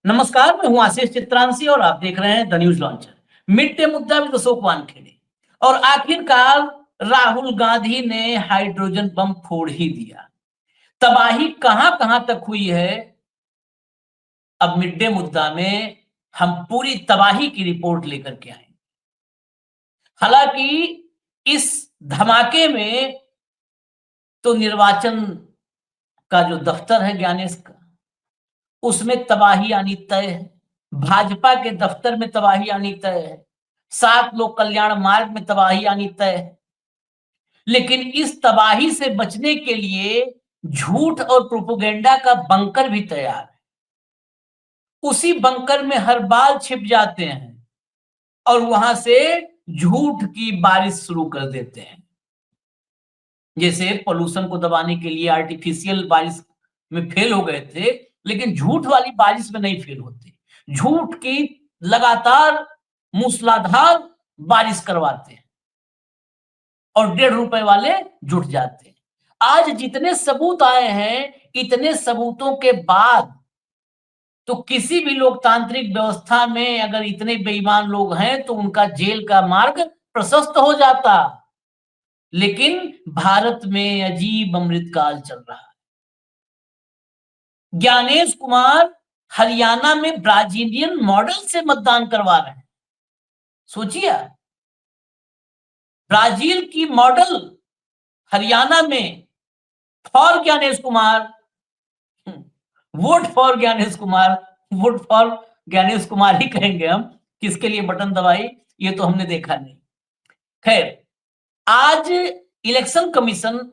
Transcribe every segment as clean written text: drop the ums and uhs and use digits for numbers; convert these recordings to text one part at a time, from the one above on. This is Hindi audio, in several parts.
नमस्कार, मैं हूं आशीष चित्रांशी और आप देख रहे हैं the news launcher. Mid day मुद्दा विद अशोक वानखेड़े। और आखिरकार राहुल गांधी ने हाइड्रोजन बम फोड़ ही दिया। तबाही कहां कहां तक हुई है, अब मिड डे मुद्दा में हम पूरी तबाही की रिपोर्ट लेकर के आए। हालांकि इस धमाके में तो निर्वाचन का जो दफ्तर है ज्ञानेश का, उसमें तबाही आनी तय है। भाजपा के दफ्तर में तबाही आनी तय है। 7 लोक कल्याण मार्ग में तबाही आनी तय है। लेकिन इस तबाही से बचने के लिए झूठ और प्रोपोगेंडा का बंकर भी तैयार है। उसी बंकर में हर बाल छिप जाते हैं और वहां से झूठ की बारिश शुरू कर देते हैं। जैसे पोल्यूशन को दबाने के लिए आर्टिफिशियल बारिश में फेल हो गए थे, लेकिन झूठ वाली बारिश में नहीं फेल होते। झूठ की लगातार मूसलाधार बारिश करवाते हैं और ₹1.5 वाले जुट जाते हैं। आज जितने सबूत आए हैं, इतने सबूतों के बाद तो किसी भी लोकतांत्रिक व्यवस्था में अगर इतने बेईमान लोग हैं तो उनका जेल का मार्ग प्रशस्त हो जाता। लेकिन भारत में अजीब अमृतकाल चल रहा है। ज्ञानेश कुमार हरियाणा में ब्राजीलियन मॉडल से मतदान करवा रहे हैं। सोचिए, ब्राजील की मॉडल हरियाणा में for Gyanesh Kumar, vote for Gyanesh Kumar, vote for Gyanesh Kumar ही कहेंगे हम। किसके लिए बटन दबाई ये तो हमने देखा नहीं। खैर, आज इलेक्शन कमीशन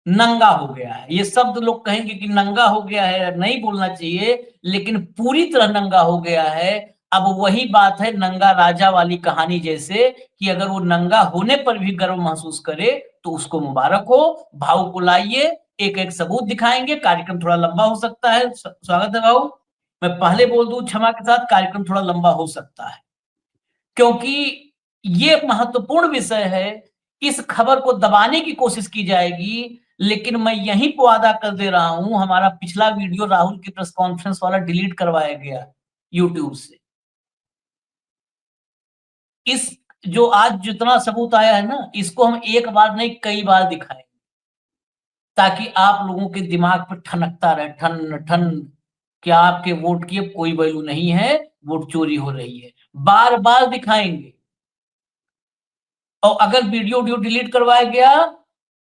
नंगा हो गया है। ये शब्द लोग कहेंगे कि नंगा हो गया है, नहीं बोलना चाहिए, लेकिन पूरी तरह नंगा हो गया है। अब वही बात है नंगा राजा वाली कहानी जैसे, कि अगर वो नंगा होने पर भी गर्व महसूस करे तो उसको मुबारक हो। भाऊ को लाइए, एक एक सबूत दिखाएंगे। कार्यक्रम थोड़ा लंबा हो सकता है। स्वागत है भाऊ। मैं पहले बोल दूं क्षमा के साथ, कार्यक्रम थोड़ा लंबा हो सकता है क्योंकि ये महत्वपूर्ण विषय है। इस खबर को दबाने की कोशिश की जाएगी, लेकिन मैं यहीं पे वादा कर दे रहा हूं, हमारा पिछला वीडियो राहुल की प्रेस कॉन्फ्रेंस वाला डिलीट करवाया गया यूट्यूब से। इस जो आज जितना सबूत आया है ना, इसको हम एक बार नहीं कई बार दिखाएंगे ताकि आप लोगों के दिमाग पर ठनकता रहे, ठन ठन, कि आपके वोट की अब कोई वैल्यू नहीं है, वोट चोरी हो रही है। बार बार दिखाएंगे। और अगर वीडियो डिलीट करवाया गया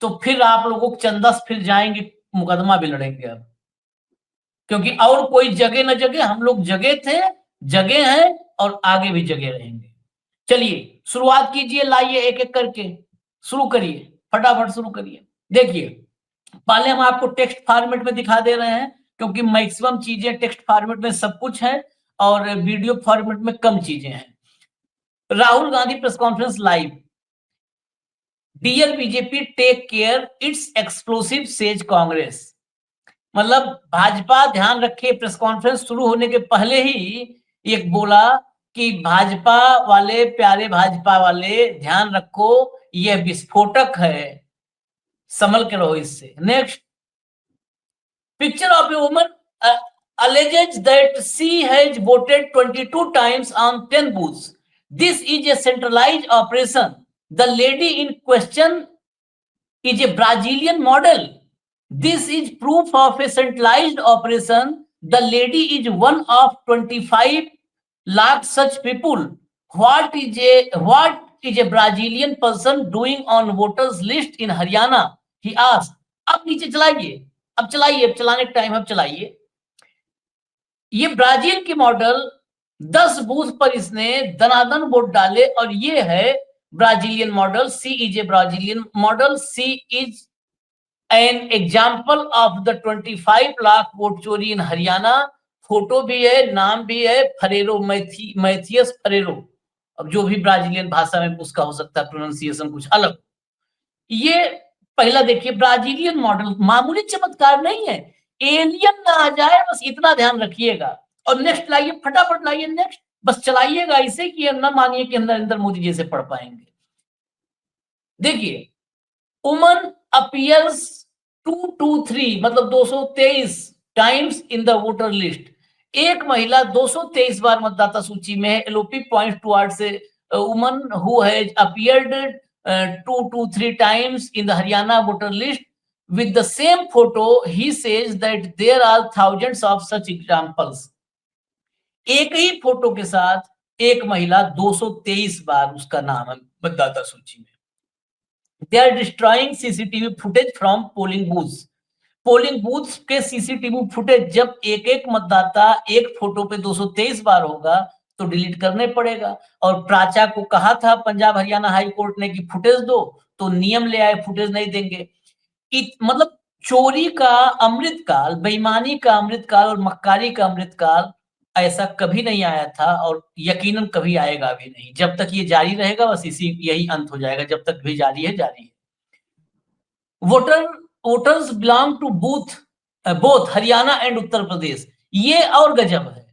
तो फिर आप लोगों को चंदा फिर जाएंगे, मुकदमा भी लड़ेंगे अब। क्योंकि और कोई जगह न जगह, हम लोग जगह थे, जगह हैं और आगे भी जगह रहेंगे। चलिए शुरुआत कीजिए, लाइए एक एक करके शुरू करिए, फटाफट शुरू करिए। देखिए, पहले हम आपको टेक्स्ट फॉर्मेट में दिखा दे रहे हैं क्योंकि मैक्सिमम चीजें टेक्स्ट फॉर्मेट में सब कुछ है और वीडियो फॉर्मेट में कम चीजें हैं। Rahul Gandhi press conference live. Dear BJP take care it's explosive says Congress. मतलब भाजपा ध्यान रखे, प्रेस कॉन्फ्रेंस शुरू होने के पहले ही एक बोला कि भाजपा वाले, प्यारे भाजपा वाले, ध्यान रखो यह विस्फोटक है, संभल के रहो इससे। Next, picture of a woman alleges that she has voted 22 times on 10 booths. This is a centralized operation. The lady in question is a Brazilian model. This is proof of a centralized operation. The lady is one of 25 lakh such people. What is a Brazilian person doing on voters list in Haryana? He asked. अब नीचे चलाइए, अब चलाइए, अब चलाने का टाइम, अब चलाइए। ये ब्राजील की मॉडल 10 बूथ पर इसने दनादन वोट डाले और ये है Brazilian model. She is a Brazilian model. She is an example of the 25 lakh vote चोरी इन हरियाणा। फोटो भी है, नाम भी है, फरेरो, मैथियस फरेरो। अब जो भी ब्राजीलियन भाषा में उसका हो सकता है प्रोनाउंसिएशन कुछ अलग। ये पहला देखिए, ब्राजीलियन मॉडल मामूली चमत्कार नहीं है, एलियन ना आ जाए बस इतना ध्यान रखिएगा। और नेक्स्ट लाइए, फटाफट लाइए नेक्स्ट, बस चलाइएगा इसे कि न मानिए कि अंदर अंदर मोदी जी से पढ़ पाएंगे। देखिए, वुमन अपीयर्स 223 मतलब 223 times in the voter list. एक महिला 223 बार मतदाता सूची में है। LOP points towards a woman who has appeared 2 to 3 times in the Haryana voter list with the same photo. He says that there are thousands of such examples. एक ही फोटो के साथ एक महिला 223 बार उसका नाम है मतदाता सूची में। They are destroying CCTV footage from polling booths. Polling booth के सीसीटीवी फुटेज जब एक एक मतदाता एक फोटो पे 223 बार होगा तो डिलीट करने पड़ेगा। और प्राचा को कहा था पंजाब हरियाणा हाई कोर्ट ने कि फुटेज दो, तो नियम ले आए फुटेज नहीं देंगे। मतलब चोरी का अमृतकाल, बेईमानी का अमृतकाल और मक्कारी का अमृतकाल ऐसा कभी नहीं आया था और यकीनन कभी आएगा भी नहीं। जब तक ये जारी रहेगा बस यही अंत हो जाएगा। जब तक भी जारी है जारी है। Voters belong to both Haryana and Uttar Pradesh. ये और गजब है।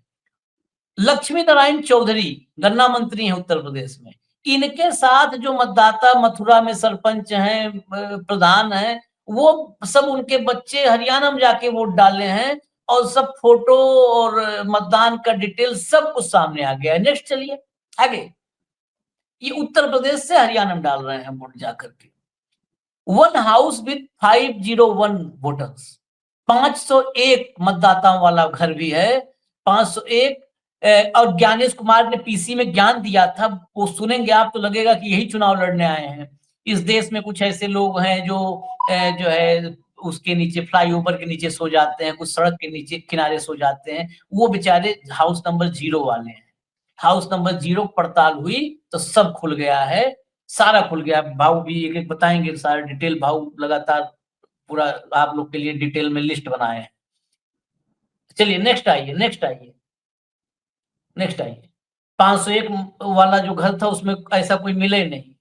लक्ष्मी नारायण चौधरी गन्ना मंत्री हैं उत्तर प्रदेश में, इनके साथ जो मतदाता मथुरा में सरपंच हैं, प्रधान हैं, वो सब उनके बच्चे हरियाणा में जाके वोट डाले हैं और सब फोटो और मतदान का डिटेल सब कुछ सामने आ गया है। नेक्स्ट चलिए आगे। ये उत्तर प्रदेश से हरियाणा में डाल रहे हैं वोट जाकर के। वन हाउस विद 501 वोटर्स, 501 मतदाताओं वाला घर भी है, 501। और ज्ञानेश कुमार ने पीसी में ज्ञान दिया था, वो सुनेंगे आप तो लगेगा कि यही चुनाव लड़ने आए हैं। इस देश में कुछ ऐसे लोग हैं जो है उसके नीचे, फ्लाईओवर के नीचे सो जाते हैं, कुछ सड़क के नीचे किनारे सो जाते हैं, वो बेचारे हाउस नंबर 0 वाले हैं। हाउस नंबर 0 पड़ताल हुई तो सब खुल गया है, सारा खुल गया। भाव भी एक एक बताएंगे सारा डिटेल, भाव लगातार पूरा आप लोग के लिए डिटेल में लिस्ट बनाए हैं। चलिए नेक्स्ट आइए। 501 वाला जो घर था उसमें ऐसा कोई मिले नहीं।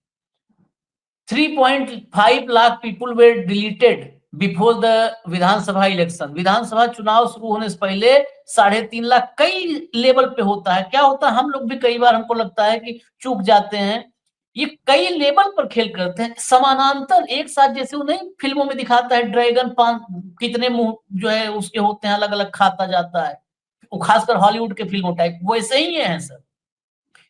3.5 lakh people were deleted before the Vidhansabha election. विधानसभा चुनाव शुरू होने से पहले 3.5 लाख कई लेवल पे होता है। क्या होता है, हम लोग भी कई बार हमको लगता है कि चूक जाते हैं। ये कई लेवल पर खेल करते हैं समानांतर एक साथ, जैसे वो नहीं फिल्मों में दिखाता है ड्रैगन कितने मुंह जो है उसके होते हैं, अलग अलग खाता जाता है, वो खासकर हॉलीवुड के फिल्मों टाइप वैसे ही है सर।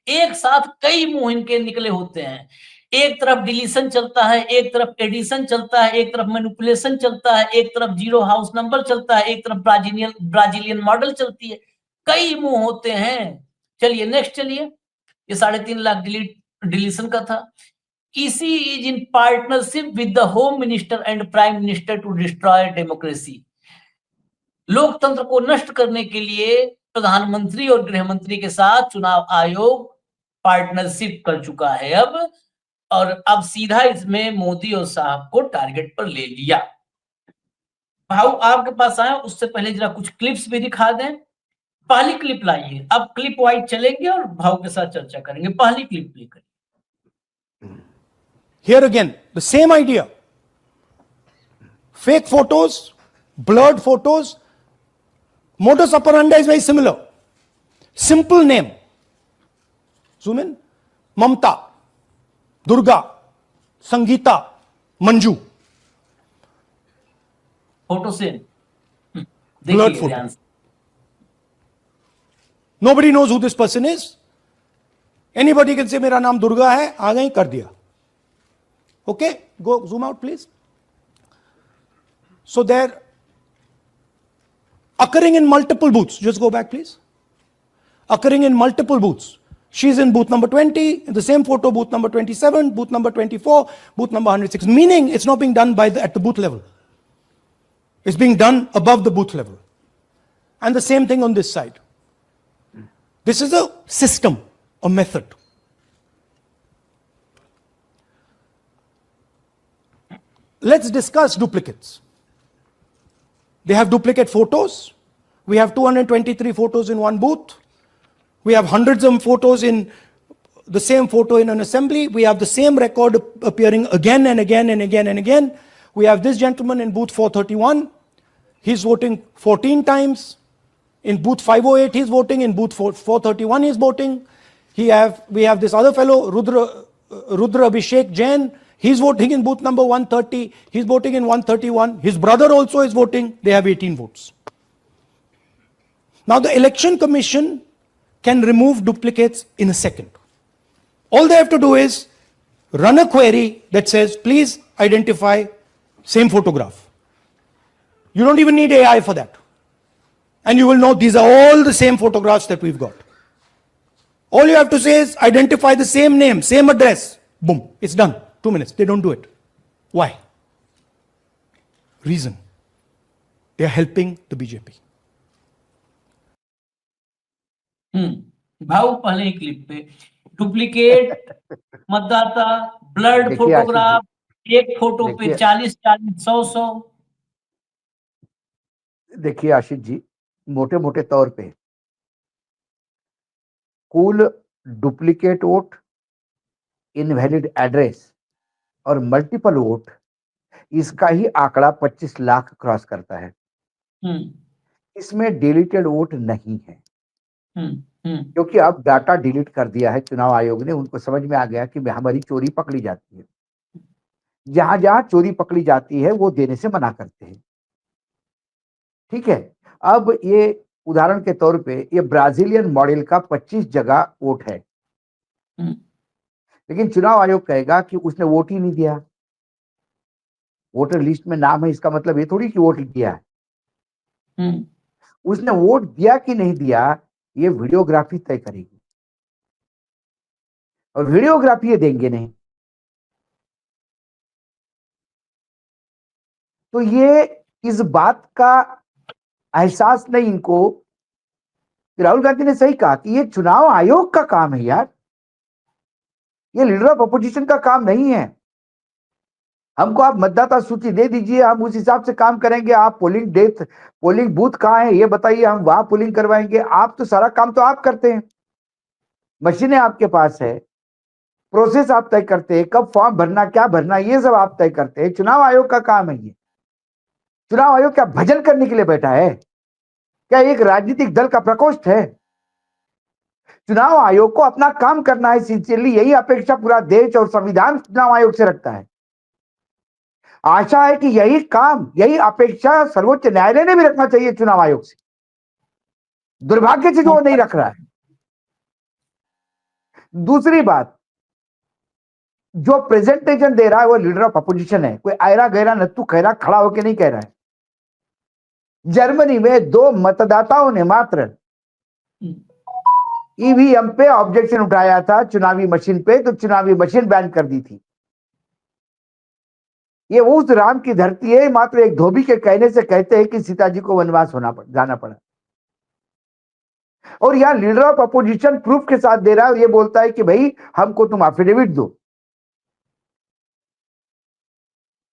एक साथ कई मुंह इनके निकले होते हैं। एक तरफ डिलीशन चलता है, एक तरफ एडिशन चलता है, एक तरफ मैनिपुलेशन चलता है, एक तरफ 0 हाउस नंबर चलता है, एक तरफ ब्राजीलियन मॉडल चलती है, कई मुंह होते हैं। चलिए नेक्स्ट चलिए। ये 3.5 लाख डिलीशन का था। इसी is in partnership with the home minister and prime minister to destroy democracy. लोकतंत्र को नष्ट करने के लिए प्रधानमंत्री और गृह मंत्री के साथ चुनाव आयोग पार्टनरशिप कर चुका है अब, और अब सीधा इसमें मोदी और साहब को टारगेट पर ले लिया। भाव आपके पास आए उससे पहले जरा कुछ क्लिप्स भी दिखा दें। पहली क्लिप लाइए, अब क्लिप वाइज चलेंगे और भाव के साथ चर्चा करेंगे। पहली क्लिप प्ले करिए। Here again, the same idea. Fake photos, blurred photos. Modus operandi is very similar. Simple name. Zoom in. Mamta, Durga, Sangeeta, Manju. Photo से Blurred photo. Nobody knows who this person is. Anybody can say मेरा नाम दुर्गा है, आ गई कर दिया. Okay, go zoom out please. So they're occurring in multiple booths. Just go back please. Occurring in multiple booths. She's in booth number 20, in the same photo booth number 27, booth number 24, booth number 106. Meaning it's not being done at the booth level. It's being done above the booth level. And the same thing on this side. This is a system, a method. Let's discuss duplicates. They have duplicate photos. We have 223 photos in one booth. We have hundreds of photos in the same photo in an assembly. We have the same record appearing again and again and again and again. We have this gentleman in booth 431. He's voting 14 times. In booth 508, he's voting. In booth 431, he's voting. We have this other fellow, Rudra Abhishek Jain. He's voting in booth number 130. He's voting in 131. His brother also is voting. They have 18 votes. Now, the Election Commission can remove duplicates in a second. All they have to do is run a query that says, please identify same photograph. You don't even need AI for that. And you will know these are all the same photographs that we've got. All you have to say is identify the same name, same address. Boom, it's done. 2 minutes. They don't do it. Why? Reason. They are helping the BJP. भाव पहले ही क्लिप पे डुप्लीकेट मतदाता, ब्लड देखिए फोटोग्राफ, एक फोटो पे देखिए 40-40, 100-100। देखिए आशीष जी, मोटे मोटे तौर पे कुल डुप्लीकेट वोट, इनवैलिड एड्रेस और मल्टीपल वोट, इसका ही आंकड़ा 25 लाख क्रॉस करता है। इसमें डिलीटेड वोट नहीं है, क्योंकि अब डाटा डिलीट कर दिया है चुनाव आयोग ने। उनको समझ में आ गया कि हमारी चोरी पकड़ी जाती है, जहां जहां चोरी पकड़ी जाती है वो देने से मना करते हैं। ठीक है, अब ये उदाहरण के तौर पे ये ब्राजीलियन मॉडल का 25 जगह वोट है, लेकिन चुनाव आयोग कहेगा कि उसने वोट ही नहीं दिया। वोटर लिस्ट में नाम है, इसका मतलब ये थोड़ी कि वोट दिया है। उसने वोट दिया कि नहीं दिया, ये वीडियोग्राफी तय करेगी, और वीडियोग्राफी ये देंगे नहीं। तो ये इस बात का एहसास नहीं इनको। राहुल गांधी ने सही कहा कि ये चुनाव आयोग का काम है यार, ये लीडर ऑफ अपोजिशन का काम नहीं है। हमको आप मतदाता सूची दे दीजिए, हम उस हिसाब से काम करेंगे। आप पोलिंग बूथ कहाँ है ये बताइए, हम वहां पोलिंग करवाएंगे। आप तो सारा काम तो आप करते हैं, मशीनें आपके पास है, प्रोसेस आप तय करते हैं, कब फॉर्म भरना, क्या भरना, ये सब आप तय करते हैं। चुनाव आयोग का काम है ये। चुनाव आयोग क्या भजन करने के लिए बैठा है? क्या एक राजनीतिक दल का प्रकोष्ठ है? चुनाव आयोग को अपना काम करना है सिंसियरली, यही अपेक्षा पूरा देश और संविधान चुनाव आयोग से रखता है। आशा है कि यही काम, यही अपेक्षा सर्वोच्च न्यायालय ने भी रखना चाहिए चुनाव आयोग से। दुर्भाग्य से जो वो नहीं रख रहा है। दूसरी बात, जो प्रेजेंटेशन दे रहा है वो लीडर ऑफ अपोजिशन है, कोई आयरा गहरा नत्थु खैरा खड़ा होकर नहीं कह रहा है। जर्मनी में 2 मतदाताओं ने मात्र ईवीएम पे ऑब्जेक्शन उठाया था, चुनावी मशीन पे, तो चुनावी मशीन बैन कर दी थी। ये उस राम की धरती है, मात्र एक धोबी के कहने से कहते हैं कि सीता जी को वनवास जाना पड़ा। और यहां लीडर ऑफ अपोजिशन प्रूफ के साथ दे रहा है और ये बोलता है कि भाई हमको तुम एफिडेविट दो।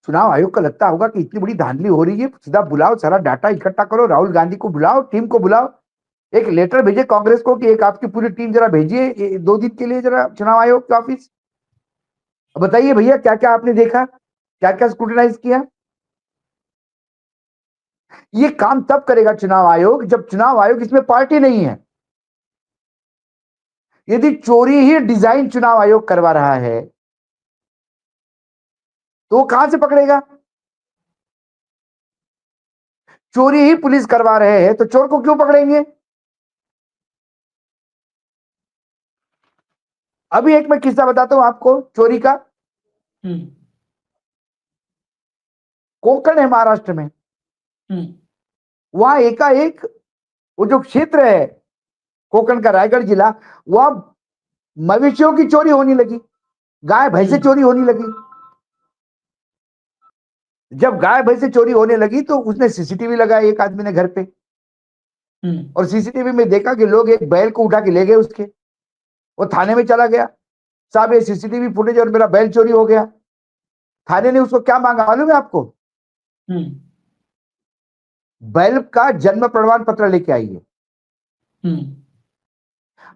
चुनाव आयोग को लगता होगा कि इतनी बड़ी धांधली हो रही है, सीधा बुलाओ, सारा डाटा इकट्ठा करो, राहुल गांधी को बुलाओ, टीम को बुलाओ, एक लेटर भेजे कांग्रेस को कि एक आपकी पूरी टीम जरा भेजिए 2 दिन के लिए जरा चुनाव आयोग के ऑफिस। बताइए भैया क्या क्या आपने देखा, क्या क्या स्क्रूटिनाइज किया। ये काम तब करेगा चुनाव आयोग जब चुनाव आयोग इसमें पार्टी नहीं है। यदि चोरी ही डिजाइन चुनाव आयोग करवा रहा है तो वो कहां से पकड़ेगा? चोरी ही पुलिस करवा रहे हैं तो चोर को क्यों पकड़ेंगे? अभी एक मैं किस्सा बताता हूं आपको चोरी का। कोंकण है महाराष्ट्र में, वहां एकाएक वो जो क्षेत्र है कोंकण का, रायगढ़ जिला, वहां मवेशियों की चोरी होने लगी, गाय भैंसे चोरी होने लगी। जब गाय भैंसे चोरी होने लगी तो उसने सीसीटीवी लगाया एक आदमी ने घर पे, और सीसीटीवी में देखा कि लोग एक बैल को उठा के ले गए उसके। वो थाने में चला गया, साहब ये सीसीटीवी फुटेज और मेरा बैल चोरी हो गया। थाने ने उसको क्या मांगा मालूम है आपको? बैल का जन्म प्रमाण पत्र लेके आइए।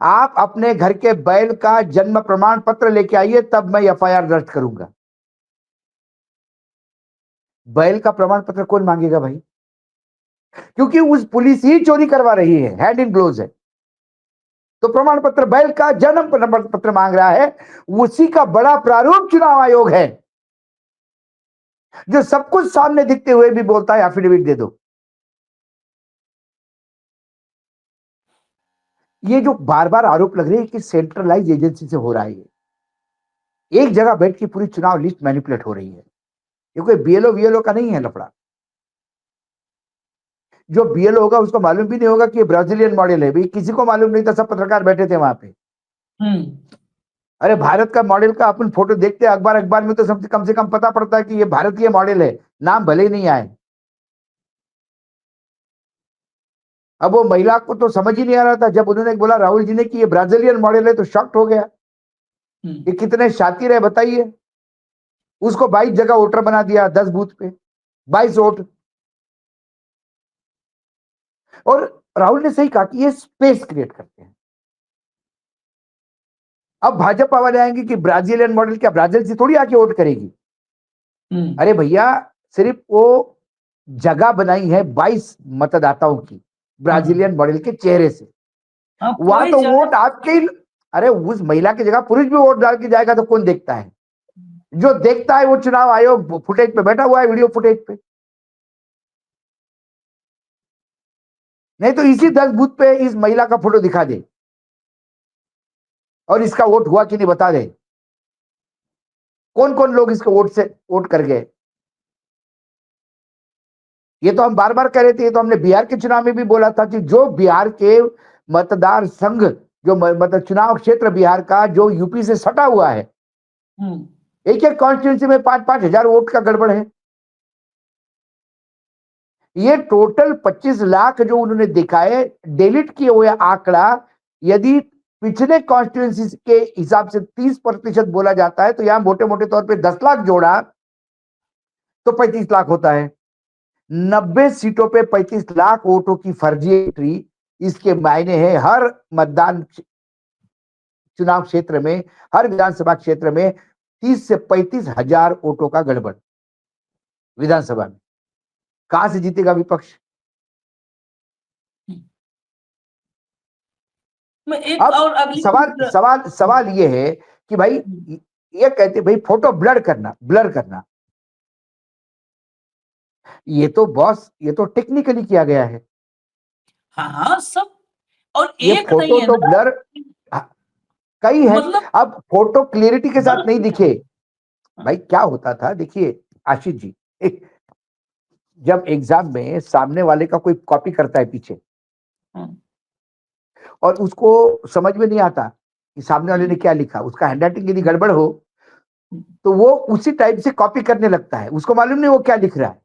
आप अपने घर के बैल का जन्म प्रमाण पत्र लेके आइए, तब मैं एफआईआर दर्ज करूंगा। बैल का प्रमाण पत्र कौन मांगेगा भाई? क्योंकि उस पुलिस ही चोरी करवा रही है, हैंड इन ग्लोव्स है। तो प्रमाण पत्र, बैल का जन्म प्रमाण पत्र मांग रहा है। उसी का बड़ा प्रारूप चुनाव आयोग है, जो सब कुछ सामने दिखते हुए भी बोलता है एफिडेविट दे दो। ये जो बार बार आरोप लग रहे हैं कि सेंट्रलाइज एजेंसी से हो रहा है, ये एक जगह बैठ के पूरी चुनाव लिस्ट मैनिपुलेट हो रही है। ये कोई बीएलओ वीएलओ का नहीं है लफड़ा। जो बीएलओ होगा उसको मालूम भी नहीं होगा कि ये ब्राजीलियन मॉडल है, भाई किसी को मालूम नहीं था, सब पत्रकार बैठे थे वहां पे। अरे भारत का मॉडल का अपन फोटो देखते हैं अखबार, अखबार में तो सबसे कम से कम पता पड़ता है कि ये भारतीय मॉडल है, नाम भले ही नहीं आए। अब वो महिला को तो समझ ही नहीं आ रहा था, जब उन्होंने बोला राहुल जी ने कि ये ब्राजीलियन मॉडल है तो शॉक्ड हो गया। ये कितने शातिर है बताइए। उसको 22 जगह वोटर बना दिया, 10 बूथ पे 22 वोट। और राहुल ने सही कहा कि ये स्पेस क्रिएट करते हैं। अब भाजपा वाले आएंगे कि ब्राजीलियन मॉडल, क्या ब्राजील से थोड़ी आके वोट करेगी। अरे भैया, सिर्फ वो जगह बनाई है 22 मतदाताओं की ब्राजीलियन मॉडल के चेहरे से। वहां तो वोट आपके ही, अरे उस महिला की जगह पुरुष भी वोट डाल के जाएगा तो कौन देखता है? जो देखता है वो चुनाव आयोग फुटेज पे बैठा हुआ है, वीडियो फुटेज पे। नहीं तो इसी 10 बूथ पे इस महिला का फोटो दिखा दे और इसका वोट हुआ कि नहीं बता दे। कौन कौन लोग इसके वोट से वोट कर गए। ये तो हम बार बार कह रहे थे, ये तो हमने बिहार के चुनाव में भी बोला था कि जो बिहार के मतदार संघ, जो मतलब चुनाव क्षेत्र बिहार का जो यूपी से सटा हुआ है, एक एक कॉन्स्टिट्यूंसी में 5-5 हजार वोट का गड़बड़ है। ये टोटल 25 लाख जो उन्होंने दिखाए, डिलीट किए हुए आंकड़ा, यदि पिछले कॉन्स्टिट्यूंसी के हिसाब से 30% बोला जाता है तो यहां मोटे मोटे तौर पे 10 लाख जोड़ा तो 35 लाख होता है। 90 सीटों पे 35 लाख वोटों की फर्जी एंट्री, इसके मायने हैं हर मतदान चुनाव क्षेत्र में, हर विधानसभा क्षेत्र में 30 से 35 हजार वोटों का गड़बड़ विधानसभा में। कहां से जीतेगा विपक्ष? अब और अगली सवाल ये है कि भाई, ये कहते भाई फोटो ब्लर करना, ये तो बॉस, ये तो टेक्निकली किया गया है। हाँ सब, और ये एक फोटो नहीं है तो ना, ब्लर कई है। मतलब अब फोटो क्लियरिटी के साथ नहीं दिखे। हाँ। भाई क्या होता था, देखिए आशीष जी, जब एग्जाम में सामने वाले का कोई कॉपी करता है पीछे और उसको समझ में नहीं आता कि सामने वाले ने क्या लिखा, उसका हैंडराइटिंग यदि गड़बड़ हो तो वो उसी टाइप से कॉपी करने लगता है, उसको मालूम नहीं वो क्या लिख रहा है।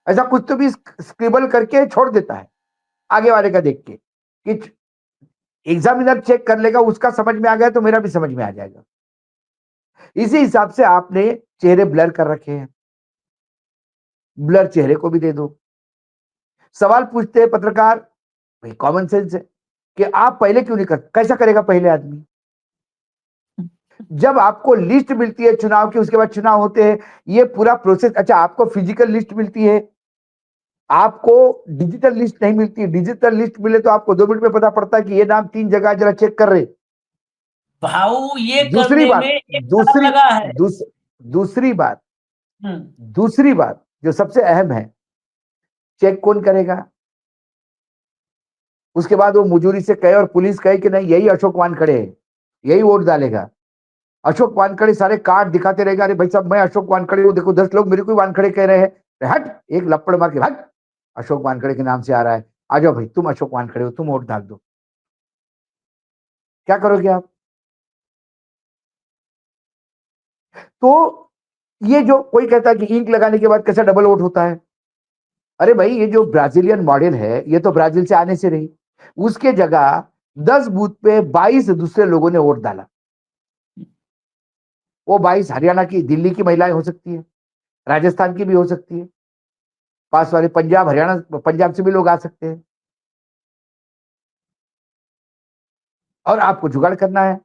ऐसा कुछ तो भी स्क्रिबल करके छोड़ देता है आगे वाले का देख के कि एग्जामिनर चेक कर लेगा, उसका समझ में आ गया तो मेरा भी समझ में आ जाएगा। इसी हिसाब से आपने चेहरे ब्लर कर रखे हैं, ब्लर चेहरे को भी दे दो। सवाल पूछते हैं पत्रकार, भाई कॉमन सेंस है कि आप पहले क्यों नहीं करते, कैसा करेगा पहले आदमी? जब आपको लिस्ट मिलती है चुनाव की, उसके बाद चुनाव होते हैं, ये पूरा प्रोसेस, अच्छा आपको फिजिकल लिस्ट मिलती है, आपको डिजिटल लिस्ट नहीं मिलती। डिजिटल लिस्ट मिले तो आपको 2 मिनट में पता पड़ता है कि ये नाम 3 जगह जरा चेक कर रहे। भाऊ ये दूसरी करने बात, में एक साल लगा है। दूसरी बात जो सबसे अहम है, चेक कौन करेगा? उसके बाद वो मुजूरी से कहे और पुलिस कहे कि नहीं यही अशोक वानखड़े है, यही वोट डालेगा। अशोक वानखड़े सारे कार्ड दिखाते रहेगा, अरे भाई साहब मैं अशोक वानखड़े हूं, देखो 10 लोग मेरे को वानखड़े कह रहे हैं। हट, एक लपड़ मार के हट, अशोक वानखड़े के नाम से आ रहा है, आ जाओ भाई तुम अशोक वानखड़े हो, तुम वोट डाल दो। क्या करोगे आप? तो ये जो कोई कहता है कि इंक लगाने के बाद कैसा डबल वोट होता है, अरे भाई ये जो ब्राजीलियन मॉडल है ये तो ब्राजील से आने से रही, उसके जगह 10 बूथ पे 22 दूसरे लोगों ने वोट डाला। वो 22 हरियाणा की, दिल्ली की महिलाएं हो सकती है, राजस्थान की भी हो सकती है, पास वाले पंजाब, हरियाणा, पंजाब से भी लोग आ सकते हैं। और आपको जुगाड़ करना है,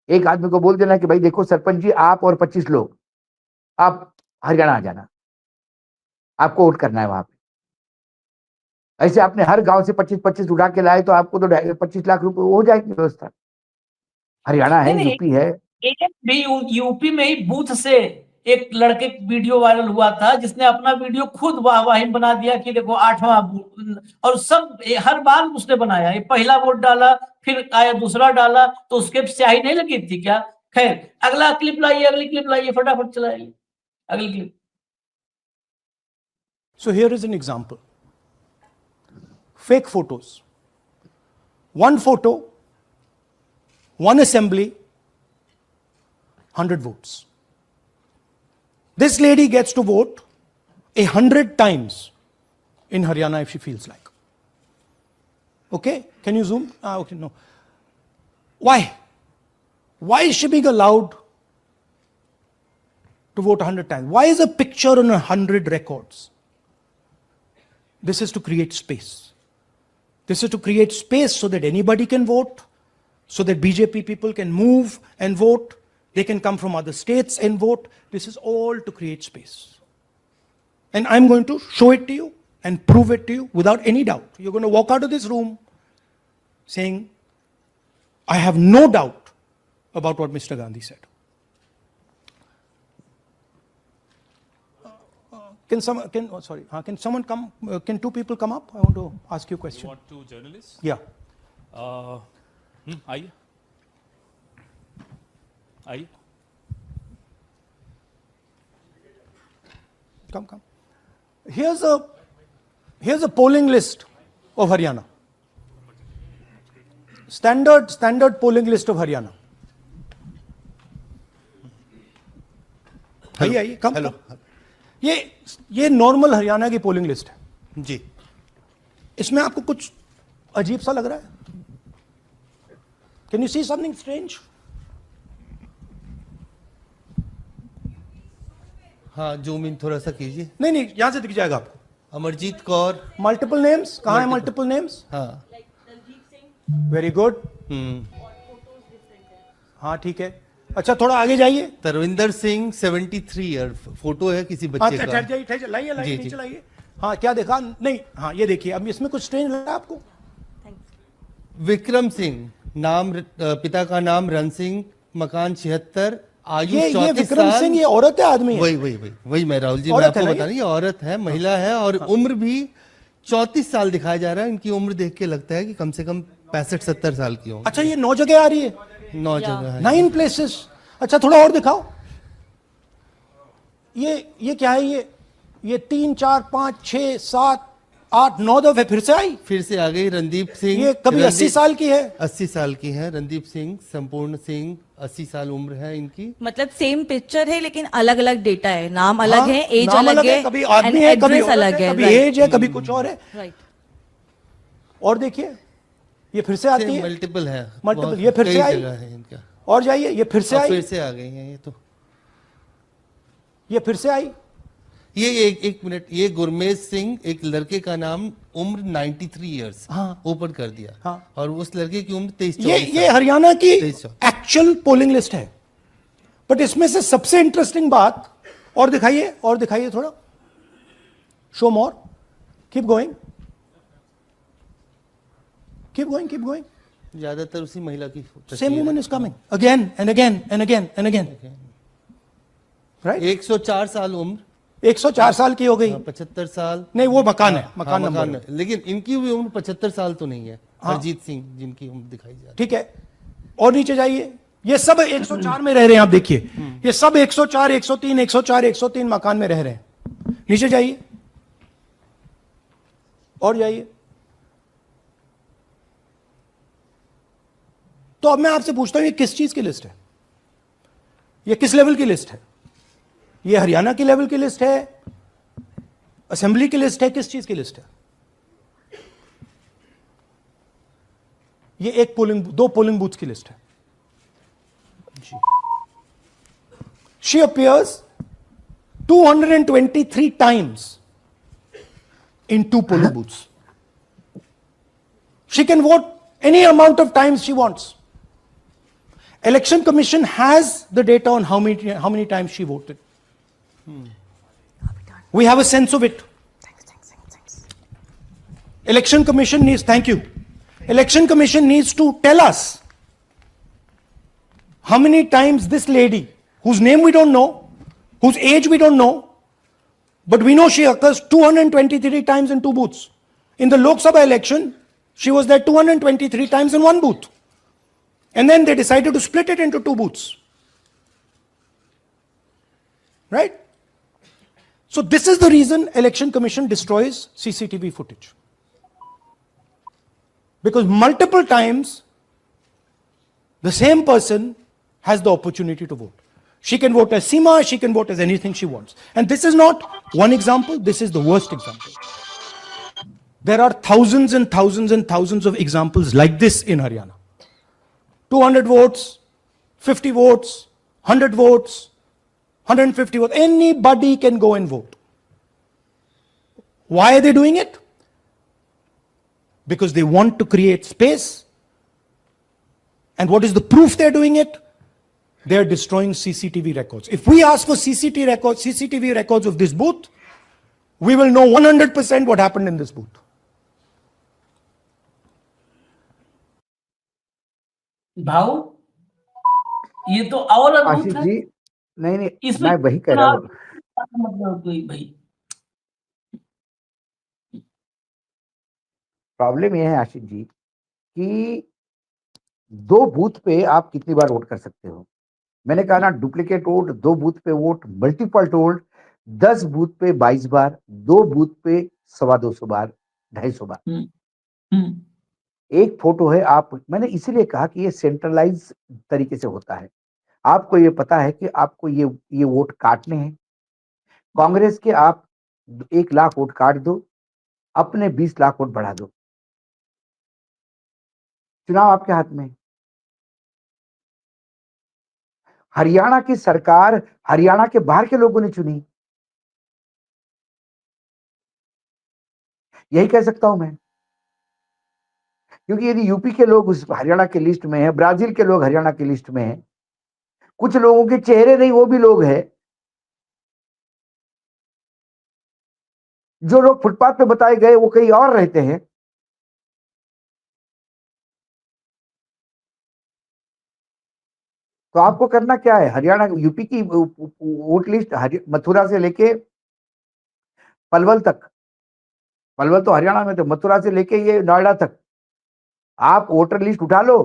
एक आदमी को बोल देना कि भाई देखो सरपंच जी, आप और 25 लोग आप हरियाणा आ जाना, आपको वोट करना है वहां पे। ऐसे आपने हर गांव से 25-25 उड़ा के लाए तो आपको तो 25 लाख रुपए हो जाएगी व्यवस्था। हरियाणा है, नहीं, यूपी है। एक भी यूपी में ही बूथ से एक लड़के वीडियो वायरल हुआ था जिसने अपना वीडियो खुद वाहवाही बना दिया कि देखो 8वां और सब हर बार उसने बनाया, ये पहला वोट डाला फिर आया दूसरा डाला तो उसके स्याही नहीं लगी थी क्या? खैर अगला क्लिप लाइए, अगली क्लिप लाइए, फटाफट चलाइए अगली clip. So here is an example. Fake photos. One photo, one assembly, 100 votes. This lady gets to vote 100 times in Haryana if she feels like. Okay? Can you zoom? Okay, no. Why? Why is she being allowed to vote 100 times? Why is a picture on 100 records? This is to create space. This is to create space so that anybody can vote, so that BJP people can move and vote. They can come from other states and vote. This is all to create space. And I'm going to show it to you and prove it to you without any doubt. You're going to walk out of this room saying, I have no doubt about what Mr. Gandhi said. Can someone come? Can two people come up? I want to ask you a question. You want two journalists? Yeah. आइए आइए Come. Here's a polling list of Haryana. Standard polling list of Haryana. आइए कम हेलो ये नॉर्मल हरियाणा की पोलिंग लिस्ट है जी। इसमें आपको कुछ अजीब सा लग रहा है? Can you see something strange? हाँ, जूम इन थोड़ा सा कीजिए। नहीं यहां से दिख जाएगा आपको। अमरजीत कौर, मल्टीपल नेम्स कहां है? मल्टीपल नेम्स, हाँ। Very good. हाँ ठीक है। अच्छा थोड़ा आगे जाइए। तरविंदर सिंह 73 ईयर, फोटो है किसी बच्चे का। ठहर जाइए, लाइए जी, नीचे जी। लाइए। हाँ क्या देखा? नहीं, हाँ ये देखिए। अब इसमें कुछ स्ट्रेंज लगा आपको? विक्रम सिंह, नाम पिता का नाम रण सिंह, मकान 76, आयु 34 ये विक्रम सिंह ये औरत है आदमी है? वही मैं राहुल जी, मैं औरत है आपको ना बता रही, औरत है, महिला है और उम्र भी 34 साल दिखाया जा रहा है। इनकी उम्र देख के लगता है कि कम से कम 65-70 साल की होंगी। अच्छा ये 9 जगह आ रही है? 9 जगह है। 9 प्लेसेस। अच्छा थोड़ा और दिखाओ। ये क्या है? ये 3 4 5 6 7 8 9 दफे फिर से आई। फिर से आ गई रणदीप सिंह। ये कभी 80 साल की है? 80 साल की है। रणदीप सिंह, संपूर्ण सिंह, 80 साल उम्र है इनकी। मतलब सेम पिक्चर है लेकिन अलग अलग डेटा है, नाम अलग है, एज नाम अलग है, कभी आदमी है, कभी एड्रेस अलग है, कभी एज है, कभी कुछ और है। राइट। और देखिए ये फिर से आती है। मल्टीपल है, मल्टीपल। ये फिर से कई आई। जगह है इनका। और जाइए, ये फिर से अब आई। फिर से आ गई हैं ये तो। ये फिर से आई। ये एक मिनट, ये गुरमेज सिंह, एक लड़के का नाम, उम्र 93 इयर्स, हाँ। ओपन कर दिया। हाँ। और उस लड़के की उम्र 23 ये हरियाणा की 23 एक्चुअल पोलिंग लिस्ट है। बट इसमें से सबसे इंटरेस्टिंग बात, और दिखाइए थोड़ा, शो मोर, कीप गोइंग, ज्यादातर उसी महिला की same woman is coming again and again, right? 104 साल उम्र, 104 साल की हो गई। 75 साल नहीं वो मकान है, हाँ, मकान नंबर मकान है। लेकिन इनकी भी उम्र 75 साल तो नहीं है। हाँ। हरजीत सिंह जिनकी उम्र दिखाई जा रही है। ठीक है। और नीचे जाइए, ये सब 104 में रह रहे हैं। आप देखिए ये सब 104 103 मकान में रह रहे हैं। नीचे जाइए और जाइए। तो अब मैं आपसे पूछता हूं ये किस चीज की लिस्ट है? ये किस लेवल की लिस्ट है? ये हरियाणा की लेवल की लिस्ट है, असेंबली की लिस्ट है, किस चीज की लिस्ट है? ये दो पोलिंग बूथ की लिस्ट है। She appears 223 times in 2 polling booths. She can vote any amount of times she wants. Election Commission has the data on how many times she voted. We have a sense of it. Election Commission needs, thank you. Election Commission needs to tell us how many times this lady, whose name we don't know, whose age we don't know, but we know she occurs 223 times in two booths. In the Lok Sabha election, she was there 223 times in one booth. And then they decided to split it into two booths. Right? So this is the reason Election Commission destroys CCTV footage. Because multiple times, the same person has the opportunity to vote. She can vote as Seema, she can vote as anything she wants. And this is not one example, this is the worst example. There are thousands and thousands and thousands of examples like this in Haryana. 200 votes, 50 votes, 100 votes, 150 votes. Anybody can go and vote. Why are they doing it? Because they want to create space. And what is the proof they're doing it? They're destroying CCTV records. If we ask for CCTV records of this booth, we will know 100% what happened in this booth. भाऊ, ये तो और आशीष अद्भुत है। जी, नहीं इसमें मैं वही कह रहा हूँ। मतलब कोई भाई, प्रॉब्लम यह है आशीष जी कि 2 बूथ पे आप कितनी बार वोट कर सकते हो? मैंने कहा ना, डुप्लीकेट वोट, 2 बूथ पे वोट, मल्टीपल वोट, 10 बूथ पे 22 बार, 2 बूथ पे 250 बार, 250 बार। एक फोटो है, आप, मैंने इसीलिए कहा कि ये सेंट्रलाइज तरीके से होता है। आपको ये पता है कि आपको ये वोट काटने हैं। कांग्रेस के आप 1 लाख वोट काट दो, अपने 20 लाख वोट बढ़ा दो। चुनाव आपके हाथ में है। हरियाणा की सरकार हरियाणा के बाहर के लोगों ने चुनी। यही कह सकता हूं मैं, क्योंकि यदि यूपी के लोग उस हरियाणा के लिस्ट में हैं, ब्राजील के लोग हरियाणा की लिस्ट में हैं, कुछ लोगों के चेहरे नहीं, वो भी लोग हैं। जो लोग फुटपाथ पे बताए गए वो कहीं और रहते हैं। तो आपको करना क्या है? हरियाणा यूपी की वोट लिस्ट मथुरा से लेके पलवल तक, पलवल तो हरियाणा में, तो मथुरा से लेके ये नोएडा तक आप वोटर लिस्ट उठा लो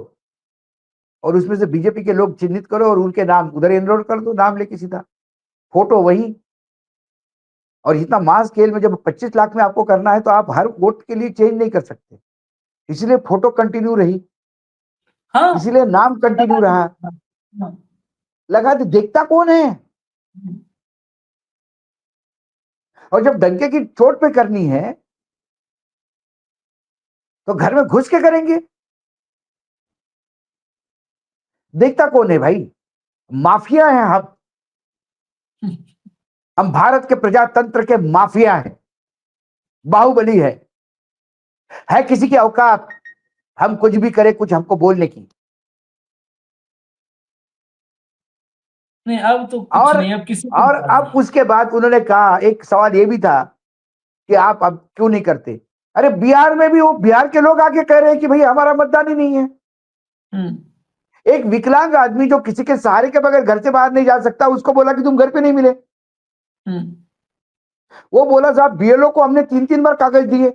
और उसमें से बीजेपी के लोग चिन्हित करो और उनके नाम उधर एनरोल कर दो, नाम लेके सीधा, फोटो वही। और इतना मास स्केल में जब 25 लाख में आपको करना है तो आप हर वोट के लिए चेंज नहीं कर सकते, इसलिए फोटो कंटिन्यू रही, हाँ, इसलिए नाम कंटिन्यू रहा। लगा दे, देखता कौन है? और जब डंके की चोट पे करनी है तो घर में घुस के करेंगे। देखता कौन है भाई? माफिया है हम भारत के प्रजातंत्र के माफिया हैं, बाहुबली है किसी की औकात हम कुछ भी करें, कुछ हमको बोलने की। नहीं, अब तो कुछ और नहीं, अब किसी को और नहीं करना। अब उसके बाद उन्होंने कहा, एक सवाल ये भी था कि आप अब क्यों नहीं करते? अरे बिहार में भी वो बिहार के लोग आके कह रहे हैं कि भाई हमारा मतदान ही नहीं है। एक विकलांग आदमी जो किसी के सहारे के बगैर घर से बाहर नहीं जा सकता, उसको बोला कि तुम घर पे नहीं मिले। वो बोला साहब बीएलओ को हमने 3-3 बार कागज दिए,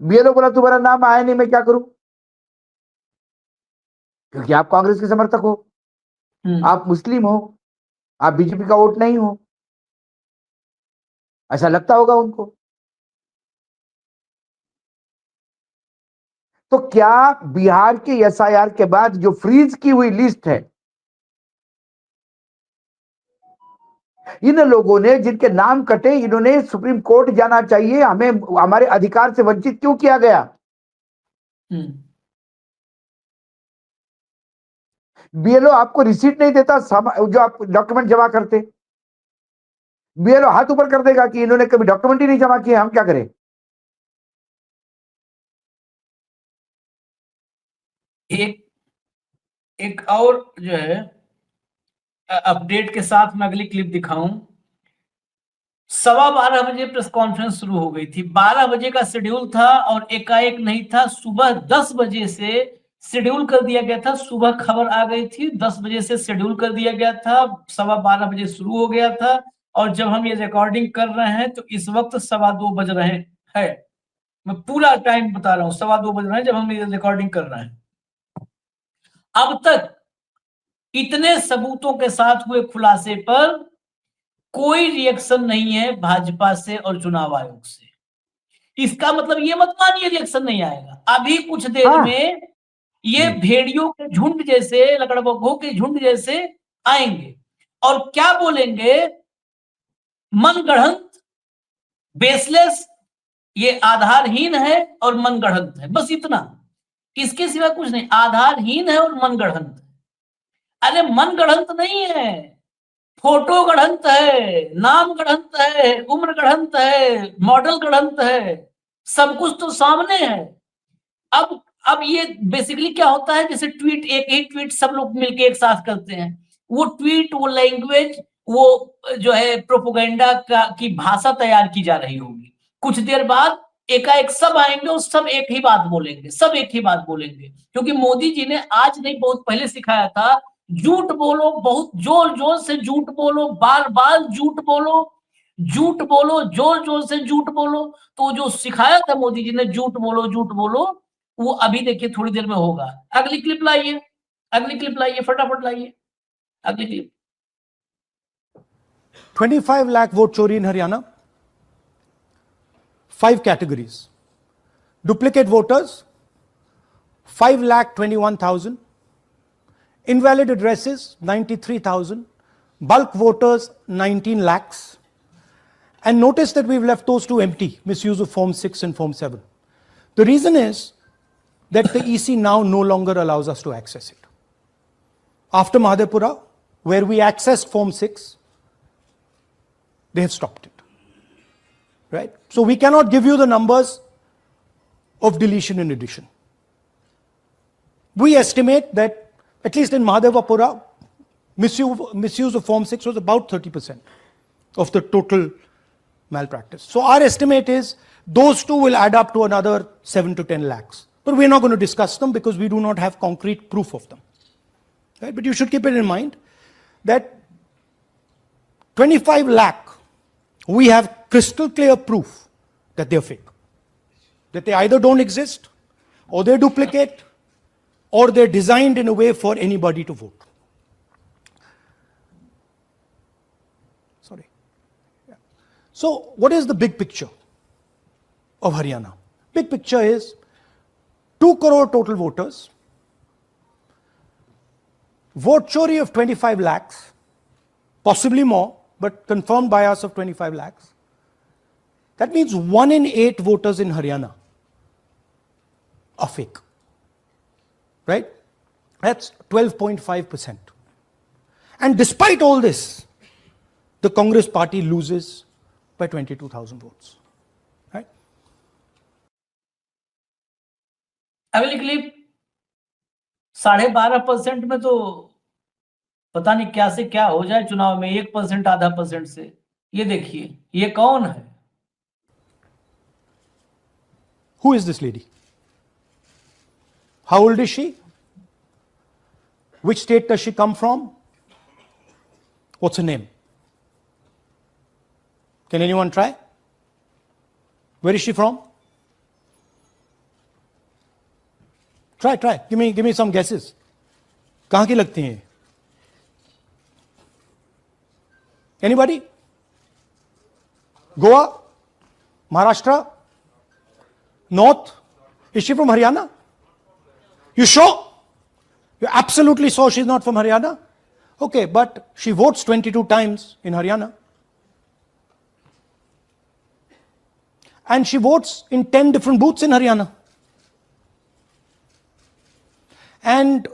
बीएलओ बोला तुम्हारा नाम आया नहीं, मैं क्या करूं? क्योंकि आप कांग्रेस के समर्थक हो, आप मुस्लिम हो, आप बीजेपी का वोट नहीं हो, ऐसा लगता होगा उनको। तो क्या बिहार के एसआईआर के बाद जो फ्रीज की हुई लिस्ट है, इन लोगों ने जिनके नाम कटे, इन्होंने सुप्रीम कोर्ट जाना चाहिए, हमें हमारे अधिकार से वंचित क्यों किया गया? बीएलओ आपको रिसीट नहीं देता जो आप डॉक्यूमेंट जमा करते, बीएलओ हाथ ऊपर कर देगा कि इन्होंने कभी डॉक्यूमेंट ही नहीं जमा किए, हम क्या करें? एक और जो है अपडेट के साथ मैं अगली क्लिप दिखाऊं। 12:15 बजे प्रेस कॉन्फ्रेंस शुरू हो गई थी, 12 बजे का शेड्यूल था और एकाएक नहीं था। सुबह 10 बजे से शेड्यूल कर दिया गया था, सुबह खबर आ गई थी, 10 बजे से शेड्यूल कर दिया गया था, 12:15 बजे शुरू हो गया था, और जब हम ये रिकॉर्डिंग कर रहे हैं तो इस वक्त 2:15 बज रहे हैं। मैं पूरा टाइम बता रहा हूँ, 2:15 बज रहे हैं जब हम ये रिकॉर्डिंग कर रहे हैं। अब तक इतने सबूतों के साथ हुए खुलासे पर कोई रिएक्शन नहीं है भाजपा से और चुनाव आयोग से। इसका मतलब ये मत मानिए रिएक्शन नहीं आएगा, अभी कुछ देर हाँ। में ये भेड़ियों के झुंड जैसे, लकड़बग्घों के झुंड जैसे आएंगे और क्या बोलेंगे, मनगढ़ंत, बेसलेस, ये आधारहीन है और मनगढ़ंत है, बस इतना, इसके सिवा कुछ नहीं, आधारहीन है और मनगढ़ंत है। अरे मनगढ़ंत नहीं है, फोटो गढ़ंत है, नाम गढ़ंत है, उम्र गढ़ंत है, मॉडल गढ़ंत है, सब कुछ तो सामने है। अब ये बेसिकली क्या होता है, जैसे ट्वीट, एक ही ट्वीट सब लोग मिलके एक साथ करते हैं, वो ट्वीट, वो लैंग्वेज, वो जो है प्रोपोगेंडा की भाषा तैयार की जा रही होगी। कुछ देर बाद एकाएक सब आएंगे और सब एक ही बात बोलेंगे, सब एक ही बात बोलेंगे, क्योंकि मोदी जी ने आज नहीं बहुत पहले सिखाया था, झूठ बोलो, बहुत जोर जोर से झूठ बोलो, बार बार झूठ बोलो, झूठ बोलो, जोर जोर से झूठ बोलो। तो जो सिखाया था मोदी जी ने, झूठ बोलो झूठ बोलो, वो अभी देखिए थोड़ी देर में होगा। अगली क्लिप लाइए, अगली क्लिप लाइए, फटाफट लाइए अगली clip. 25 lakh vote chori in Haryana. 5 categories. Duplicate voters, 5,21,000. Invalid addresses, 93,000. Bulk voters, 19 lakhs. And notice that we've left those two empty, misuse of Form 6 and Form 7. The reason is that the EC now no longer allows us to access it. After Mahadevpura, where we accessed Form 6, they have stopped it. Right? So we cannot give you the numbers of deletion and addition. We estimate that, at least in Mahadevpura, misuse of Form 6 was about 30% of the total malpractice. So our estimate is those two will add up to another 7 to 10 lakhs. But we're not going to discuss them because we do not have concrete proof of them. Right? But you should keep it in mind that 25 lakh, we have crystal clear proof that they're fake. That they either don't exist, or they're duplicate, or they're designed in a way for anybody to vote. Sorry. Yeah. So what is the big picture of Haryana? Big picture is 2 crore total voters, vote chori of 25 lakhs, possibly more, but confirmed bias of 25 lakhs. That means 1 in 8 voters in Haryana are fake. Right? That's 12.5%. And despite all this, the Congress party loses by 22,000 votes. Right? अगली क्लिप 12.5% में तो पता नहीं क्या से क्या हो जाए चुनाव में, 1%, आधा % से। ये देखिए, ये कौन है? Who is this lady? How old is she? Which state does she come from? What's her name? Can anyone try? Where is she from? Try. Give me some guesses. कहाँ की लगती हैं? Anybody? Goa? Maharashtra? North? Is she from Haryana? You sure? You're absolutely sure she's not from Haryana? Okay, but she votes 22 times in Haryana. And she votes in 10 different booths in Haryana. And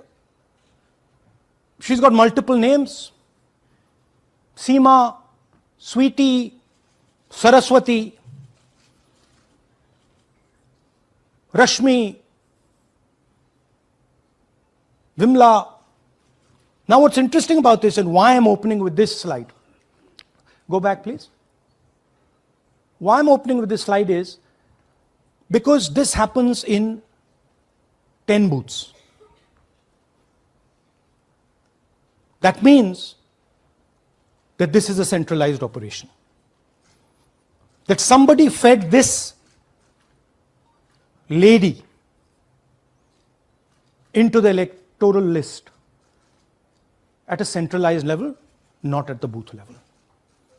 she's got multiple names. Seema, Sweetie, Saraswati, Rashmi, Vimla. Now what's interesting about this and why I'm opening with this slide. Go back please. Why I'm opening with this slide is because this happens in 10 booths. That means that this is a centralized operation. That somebody fed this lady into the electoral list at a centralized level, not at the booth level.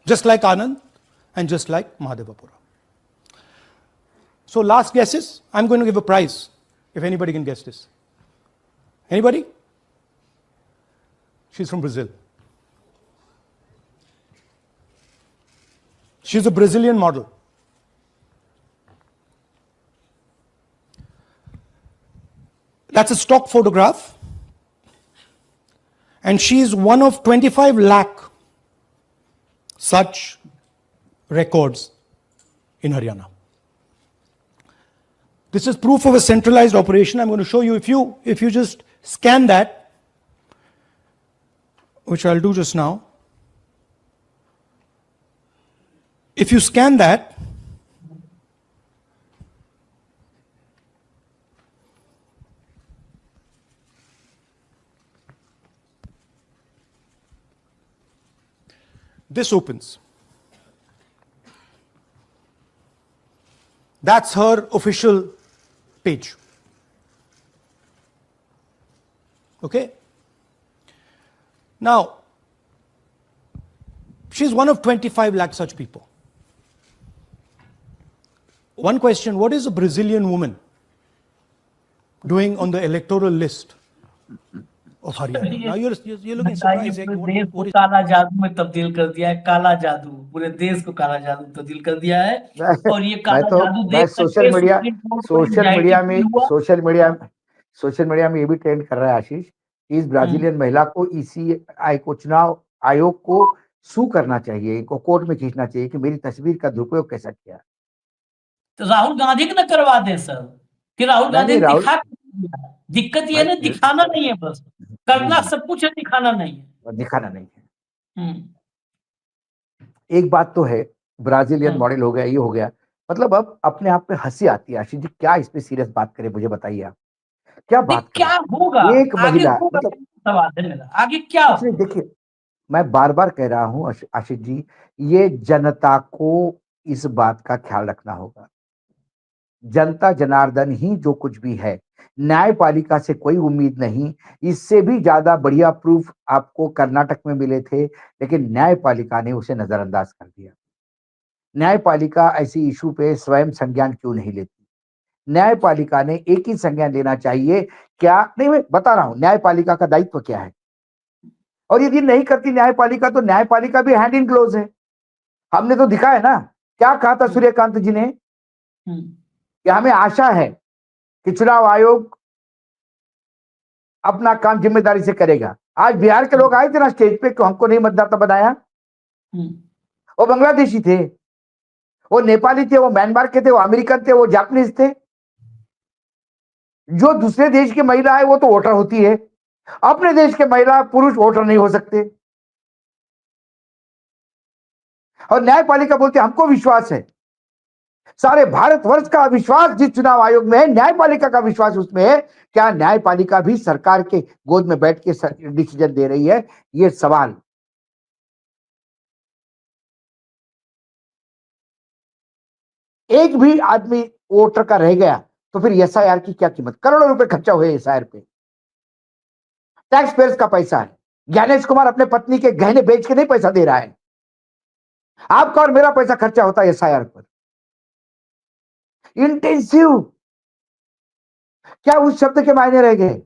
Just like Anand and just like Mahadevapura. So last guesses, I'm going to give a prize if anybody can guess this. Anybody? She's from Brazil. She's a Brazilian model. That's a stock photograph. And she is one of 25 lakh such records in Haryana. This is proof of a centralized operation. I'm going to show you, if you just scan that, which I'll do just now. If you scan that, this opens. That's her official page. Okay? Now, she's one of 25 lakh such people. One question, what is a Brazilian woman doing on the electoral list of Haryana? Now you're looking surprised. पूरे देश को काला जादू में तब्दील कर दिया है, काला जादू पूरे देश को काला जादू तब्दील कर दिया है। और ये काला जादू मैं देख सोशल मीडिया में ये भी ट्रेंड कर रहा है आशीष, इस ब्राजीलियन महिला को ईसीआई को, चुनाव आयोग को सू करना चाहिए, इनको कोर्ट में खींचना चाहिए कि मेरी तस्वीर का दुरुपयोग कैसा किया। तो राहुल गांधी को न करवा दें सर, कि राहुल गांधी ने दिखा दिया। दिक्कत ये ना दिखाना नहीं है, बस करना सब कुछ है, दिखाना नहीं है। दिखाना नहीं है। एक बात तो है, ब्राजीलियन मॉडल हो गया, ये हो गया, मतलब अब अपने आप में हंसी आती है। आशीष जी क्या इस पे सीरियस बात करें, मुझे बताइए आप क्या बात क्या होगा, एक महिला, मतलब सवाल है मेरा, आगे क्या होगा? देखिए मैं बार बार कह रहा हूं आशीष जी, ये जनता को इस बात का ख्याल रखना होगा। जनता जनार्दन ही जो कुछ भी है, न्यायपालिका से कोई उम्मीद नहीं। इससे भी ज्यादा बढ़िया प्रूफ आपको कर्नाटक में मिले थे, लेकिन न्यायपालिका ने उसे नजरअंदाज कर दिया। न्यायपालिका ऐसी इशू पे स्वयं संज्ञान क्यों नहीं लेती? न्यायपालिका ने एक ही संज्ञान लेना चाहिए। क्या नहीं, मैं बता रहा हूं न्यायपालिका का दायित्व क्या है, और यदि नहीं करती न्यायपालिका तो न्यायपालिका भी हैंड इन ग्लोव्स है। हमने तो दिखा है ना, क्या कहा था सूर्यकांत जी ने कि हमें आशा है कि चुनाव आयोग अपना काम जिम्मेदारी से करेगा। आज बिहार के लोग आए थे ना स्टेज पे, हमको नहीं मतदाता बनाया, वो बांग्लादेशी थे, वो नेपाली थे, वो म्यांमार के थे, वो अमेरिकन थे, वो जापानीज थे। जो दूसरे देश की महिला है वो तो वोटर होती है, अपने देश के महिला पुरुष वोटर नहीं हो सकते। और न्यायपालिका बोलते हमको विश्वास है, सारे भारतवर्ष का विश्वास जिस चुनाव आयोग में है, न्यायपालिका का विश्वास उसमें है। क्या न्यायपालिका भी सरकार के गोद में बैठ के डिसीजन दे रही है? ये सवाल। एक भी आदमी वोटर का रह गया तो फिर एसआईआर की क्या कीमत? करोड़ों रुपए खर्चा हुए एसआईआर पे, टैक्स पेयर्स का पैसा है। ज्ञानेश कुमार अपने पत्नी के गहने बेच के नहीं पैसा दे रहा है, आपका और मेरा पैसा खर्चा होता है एसआईआर पर। इंटेंसिव, क्या उस शब्द के मायने रह गए?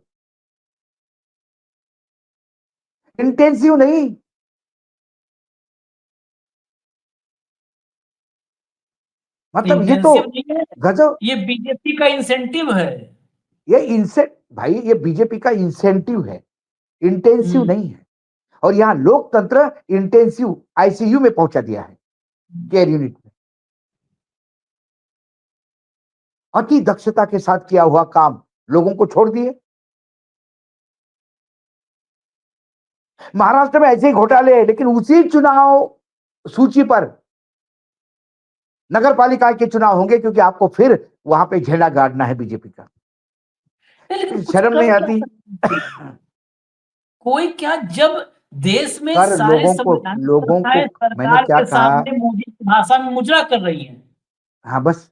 इंटेंसिव नहीं, मतलब ये तो गजब। ये बीजेपी का इंसेंटिव है, भाई ये बीजेपी का इंसेंटिव है, इंटेंसिव नहीं है। और यहां लोकतंत्र इंटेंसिव आईसीयू में पहुंचा दिया है, केयर यूनिट में। अति दक्षता के साथ किया हुआ काम लोगों को छोड़ दिए। महाराष्ट्र में ऐसे ही घोटाले हैं, लेकिन उसी चुनाव सूची पर नगर पालिका के चुनाव होंगे, क्योंकि आपको फिर वहां पे झंडा गाड़ना है बीजेपी का। शर्म नहीं आती? कोई क्या, जब देश में सर सारे संवैधानिक संस्थाएं मैंने सरकार क्या के कहा, सामने मोदी की भाषा में मुजरा कर रही हैं। हाँ बस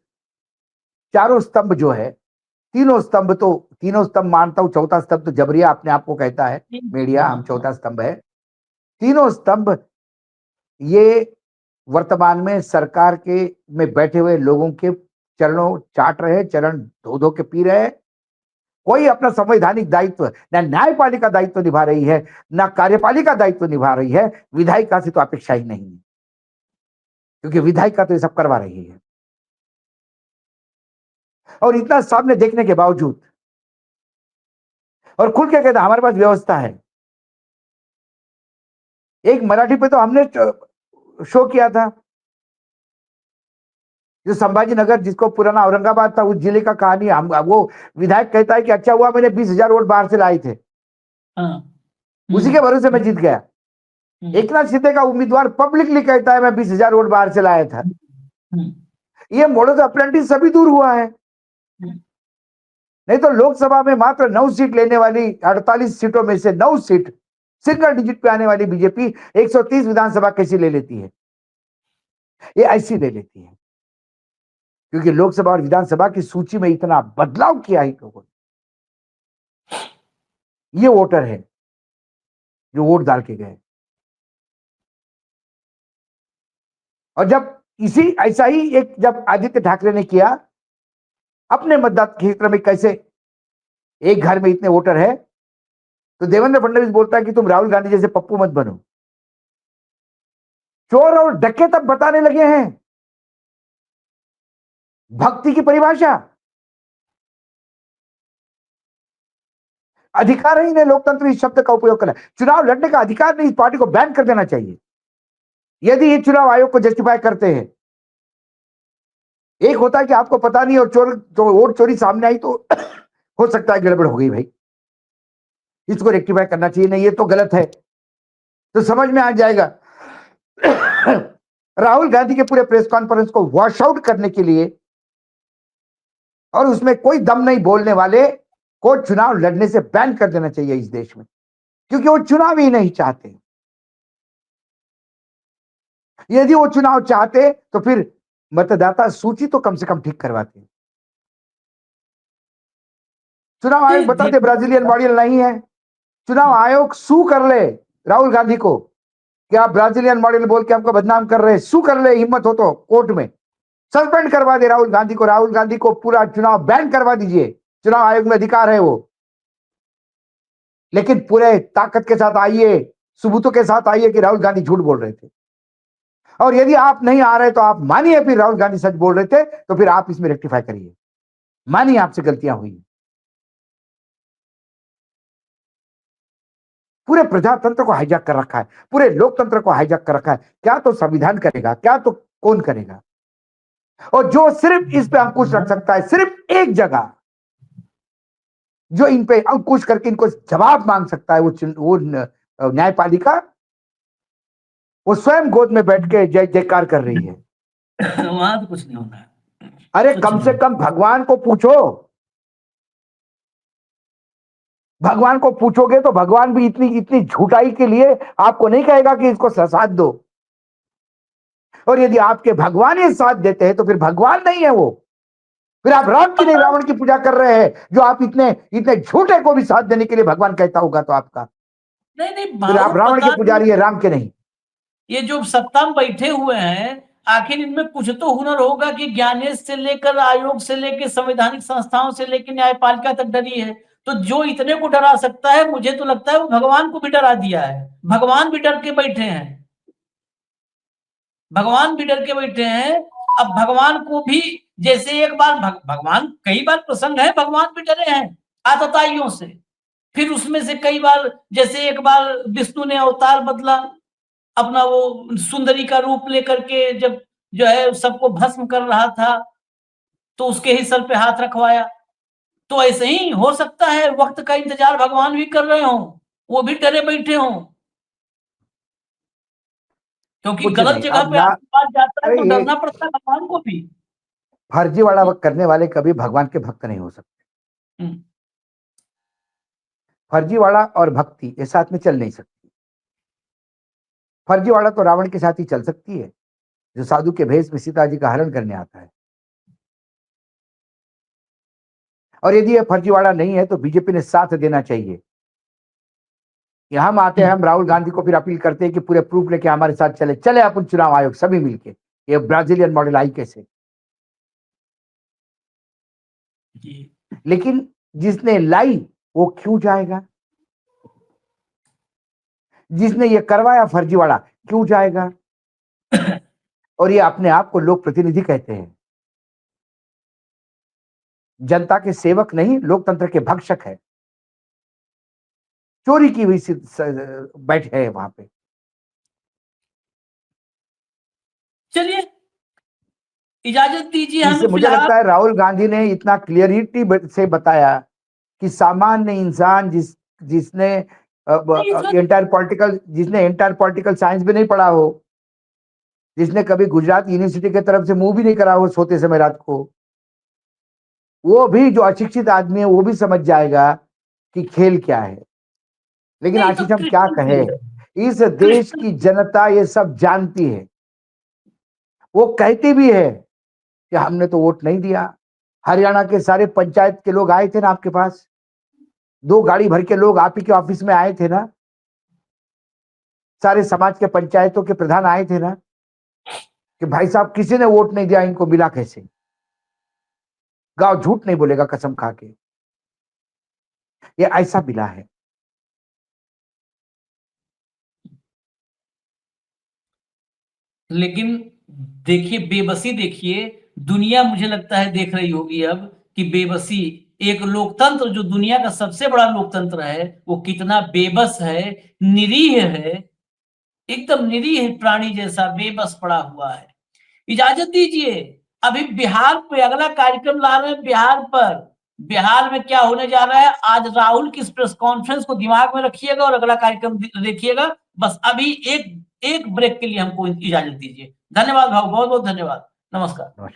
चारों स्तंभ जो है, तीनों स्तंभ मानता हूं, चौथा स्तंभ तो जबरिया अपने आप को कहता है मीडिया, हम चौथा स्तंभ है। तीनों स्तंभ ये वर्तमान में सरकार के में बैठे हुए लोगों के चरणों चाट रहे, चरण धो धो के पी रहे हैं। कोई अपना संवैधानिक दायित्व, न न्यायपालिका दायित्व निभा रही है, न कार्यपालिका दायित्व निभा रही है। विधायिका से तो अपेक्षा ही नहीं है, क्योंकि विधायिका तो ये सब करवा रही है। और इतना सामने देखने के बावजूद और खुल के कहता हमारे पास व्यवस्था है। एक मराठी पे तो हमने शो किया था, जो संभाजी नगर जिसको पुराना औरंगाबाद था, उस जिले का कहानी। हम वो विधायक कहता है कि अच्छा हुआ मैंने 20,000 वोट बाहर से लाए थे, हाँ। उसी के भरोसे मैं जीत गया। एकनाथ शिंदे का उम्मीदवार पब्लिकली कहता है मैं 20,000 वोट बाहर से लाया था। ये मॉडल अप्रेंटिस सभी दूर हुआ है। नहीं तो लोकसभा में मात्र 9 सीट लेने वाली 48 सीटों में से 9 सीट सिंगल डिजिट पे आने वाली बीजेपी 130 विधानसभा कैसी ले लेती है? ये ऐसी ले लेती है क्योंकि लोकसभा और विधानसभा की सूची में इतना बदलाव किया है लोगों ने। ये वोटर है जो वोट डाल के गए। और जब ऐसा ही एक जब आदित्य ठाकरे ने किया अपने मतदाता क्षेत्र में, कैसे एक घर में इतने वोटर है, तो देवेंद्र फडणवीस बोलता है कि तुम राहुल गांधी जैसे पप्पू मत बनो। चोर और डकैत अब बताने लगे हैं भक्ति की परिभाषा। अधिकार ही नहीं लोकतंत्र इस शब्द का उपयोग करना, चुनाव लड़ने का अधिकार नहीं, इस पार्टी को बैन कर देना चाहिए यदि ये चुनाव आयोग को जस्टिफाई करते हैं। एक होता है कि आपको पता नहीं और वोट चोरी सामने आई तो हो सकता है गड़बड़ हो गई, भाई इसको रेक्टिफाई करना चाहिए, नहीं ये तो गलत है, तो समझ में आ जाएगा। राहुल गांधी के पूरे प्रेस कॉन्फ्रेंस को वॉश आउट करने के लिए और उसमें कोई दम नहीं बोलने वाले को चुनाव लड़ने से बैन कर देना चाहिए इस देश में, क्योंकि वो चुनाव ही नहीं चाहते। यदि वो चुनाव चाहते तो फिर मतदाता सूची तो कम से कम ठीक करवाते। चुनाव आयोग बताते ब्राजीलियन मॉडल नहीं है, चुनाव आयोग सू कर ले राहुल गांधी को कि आप ब्राजीलियन मॉडल बोल के हमको बदनाम कर रहे हैं, सू कर ले, हिम्मत हो तो कोर्ट में सस्पेंड करवा दे राहुल गांधी को पूरा चुनाव बैन करवा दीजिए। चुनाव आयोग में अधिकार है वो, लेकिन पूरे ताकत के साथ आइए, सबूतों के साथ आइए कि राहुल गांधी झूठ बोल रहे थे। और यदि आप नहीं आ रहे तो आप मानिए फिर राहुल गांधी सच बोल रहे थे, तो फिर आप इसमें रेक्टिफाई करिए, मानिए आपसे गलतियां हुई। पूरे प्रजातंत्र को हाईजैक कर रखा है, पूरे लोकतंत्र को हाईजैक कर रखा है। क्या तो संविधान करेगा, क्या तो कौन करेगा? और जो सिर्फ इस पे अंकुश रख सकता है, सिर्फ एक जगह जो इन पे अंकुश करके इनको जवाब मांग सकता है, वो न्यायपालिका, वो स्वयं गोद में बैठ के जय जयकार कर रही है। वहां तो कुछ नहीं होना। अरे कम से कम भगवान को पूछो, भगवान को पूछोगे तो भगवान भी इतनी झूठाई के लिए आपको नहीं कहेगा कि इसको साथ दो। और यदि आपके भगवान ये साथ देते हैं तो फिर भगवान नहीं है वो, फिर आप राम की नहीं रावण की पूजा कर रहे हैं। जो आप इतने झूठे को भी साथ देने के लिए भगवान कहता होगा तो आपका नहीं फिर आप रावण के पुजारी है, राम के नहीं। ये जो सत्ता में बैठे हुए हैं, आखिर इनमें कुछ तो हुनर होगा कि ज्ञानेश से लेकर आयोग से लेकर संवैधानिक संस्थाओं से लेकर न्यायपालिका तक डरी है। तो जो इतने को डरा सकता है, मुझे तो लगता है वो भगवान को भी डरा दिया है। भगवान भी डर के बैठे हैं, भगवान भी डर के बैठे हैं। अब भगवान को भी जैसे एक बार भगवान, कई बार प्रसंग है भगवान भी डरे हैं आतताइयों से। फिर उसमें से कई बार, जैसे एक बार विष्णु ने अवतार बदला, अपना वो सुंदरी का रूप लेकर के, जब जो है सबको भस्म कर रहा था तो उसके ही सर पे हाथ रखवाया। तो ऐसे ही हो सकता है, वक्त का इंतजार भगवान भी कर रहे हों, वो भी डरे बैठे हों, क्योंकि गलत जगह पे आदमी बात जाता है तो डरना पड़ता है भगवान को भी। फर्जीवाड़ा करने वाले कभी भगवान के भक्त नहीं हो सकते। फर्जीवाड़ा और भक्ति ये साथ में चल नहीं सकती। फर्जीवाड़ा तो रावण के साथ ही चल सकती है, जो साधु के भेष में सीता जी का हरण करने आता है। और यदि यह फर्जीवाड़ा नहीं है तो बीजेपी ने साथ देना चाहिए कि हम आते हैं, हम राहुल गांधी को फिर अपील करते हैं कि पूरे प्रूफ लेके हमारे साथ चले चले अपन चुनाव आयोग सभी मिलके। ये ब्राजीलियन मॉडल आई कैसे? लेकिन जिसने लाई वो क्यों जाएगा? जिसने ये करवाया फर्जीवाड़ा क्यों जाएगा? और ये अपने आप को लोक प्रतिनिधि कहते हैं। जनता के सेवक नहीं, लोकतंत्र के भक्षक है। चोरी की हुई बैठे है वहां पे। चलिए इजाजत दीजिए इससे हमें मुझे फिलहाल। लगता है राहुल गांधी ने इतना क्लियरिटी से बताया कि सामान्य इंसान जिसने एंटायर पॉलिटिकल साइंस भी नहीं पढ़ा हो, जिसने कभी गुजरात यूनिवर्सिटी की तरफ से मूव भी नहीं करा हो सोते समय रात को, वो भी जो अशिक्षित आदमी है वो भी समझ जाएगा कि खेल क्या है। लेकिन नहीं तो आशीष हम क्या कहें, इस देश की जनता ये सब जानती है। वो कहती भी है कि हमने तो वोट नहीं दिया। हरियाणा के सारे पंचायत के लोग आए थे ना आपके पास, 2 गाड़ी भर के लोग आप ही के ऑफिस में आए थे ना, सारे समाज के पंचायतों के प्रधान आए थे ना कि भाई साहब किसी ने वोट नहीं दिया, इनको मिला कैसे? गांव झूठ नहीं बोलेगा कसम खा के, ये ऐसा मिला है। लेकिन देखिए बेबसी, देखिए दुनिया मुझे लगता है देख रही होगी अब कि बेबसी, एक लोकतंत्र जो दुनिया का सबसे बड़ा लोकतंत्र है वो कितना बेबस है, निरीह है, एकदम निरीह प्राणी जैसा बेबस पड़ा हुआ है। इजाजत दीजिए, अभी बिहार पे अगला कार्यक्रम ला रहे हैं। बिहार पर, बिहार में क्या होने जा रहा है आज, राहुल की इस प्रेस कॉन्फ्रेंस को दिमाग में रखिएगा और अगला कार्यक्रम देखिएगा। बस अभी एक एक ब्रेक के लिए हमको इजाजत दीजिए। धन्यवाद भाव, बहुत बहुत धन्यवाद। नमस्कार।